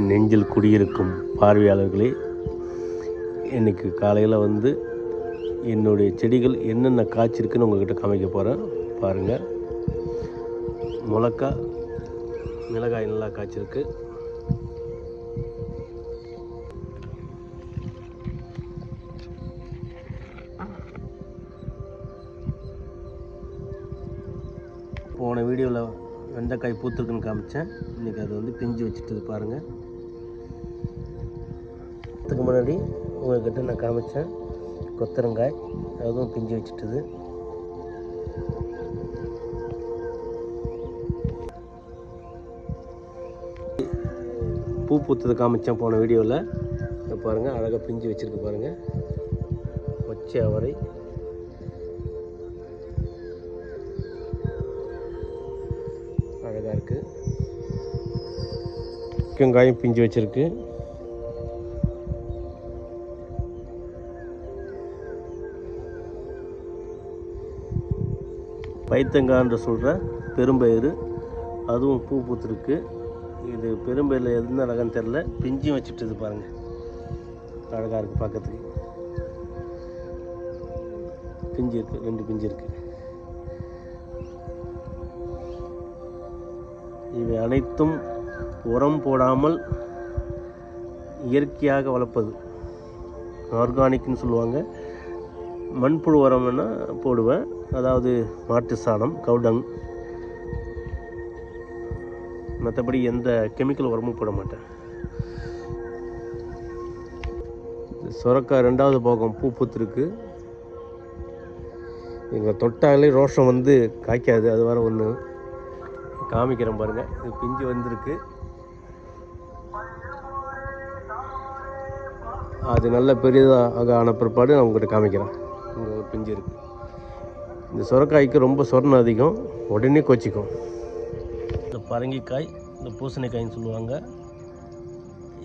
நெஞ்சில் குடியிருக்கும் பார்வையாளர்களே, இன்றைக்கி காலையில் என்னுடைய செடிகள் என்னென்ன காய்ச்சிருக்குன்னு உங்கள்கிட்ட காமிக்க போகிறேன். பாருங்கள், மிளகாய் நல்லா காய்ச்சிருக்கு. போன வீடியோவில் வெண்டைக்காய் பூத்துருக்குன்னு காமிச்சேன். இன்றைக்கி அது பிஞ்சு வச்சுட்டு பாருங்கள். அதுக்கு முன்னாடி உங்கள்கிட்ட நான் காமிச்சேன் கொத்தரங்காய், அதுவும் பிஞ்சு வச்சுட்டுது. பூ பூத்தது காமிச்சேன் போன வீடியோவில். பாருங்கள், அழகாக பிஞ்சு வச்சுருக்கு பாருங்கள். பச்சை அவரை, அழகாக இருக்குது. வெங்காயம் பிஞ்சு வச்சுருக்கு. பைத்தங்கான்னு சொல்கிற பெரும்பயிறு, அதுவும் பூ பூத்துருக்கு. இது பெரும்பயிரில் எதுன்னு அழகான்னு தெரில, பிஞ்சும் வச்சுட்டுது பாருங்கள். அழகாக இருக்குது பார்க்கறதுக்கு. பிஞ்சு இருக்குது, 2 பிஞ்சு இருக்குது. இவை அனைத்தும் உரம் போடாமல் இயற்கையாக வளர்ப்பது, ஆர்கானிக்னு சொல்லுவாங்க. மண்புழு உரம் வேணால் போடுவேன், அதாவது மாட்டு சாணம், கவுடங். மற்றபடி எந்த கெமிக்கல் உரமும் போட மாட்டேன். சுரக்காய் 2வது போகம் பூ பூத்துருக்கு. எங்கள் தொட்டாலே ரோஷம் காய்க்காது. அது வேறு ஒன்று காமிக்கிறேன் பாருங்கள். இது பிஞ்சு வந்திருக்கு. அது நல்ல பெரியதாக ஆன பிற்பாடு நான் உங்கள்கிட்ட காமிக்கிறேன். இங்கே ஒரு பிஞ்சு இருக்குது. இந்த சுரக்காய்க்கு ரொம்ப சொர்ணம் அதிகம், உடனே கொச்சிக்கும். இந்த பரங்கிக்காய், இந்த பூசணிக்காய்ன்னு சொல்லுவாங்க.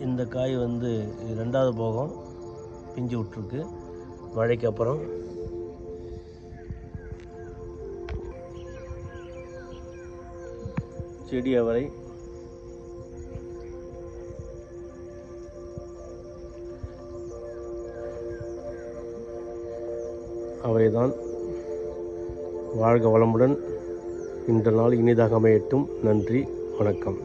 இந்த காய் 2வது போகம் பிஞ்சு விட்ருக்கு மழைக்கு அப்புறம். செடி அவரை, அவைதான். வாழ்க வளமுடன். இன்ற நாள் இனிதாக அமையட்டும். நன்றி, வணக்கம்.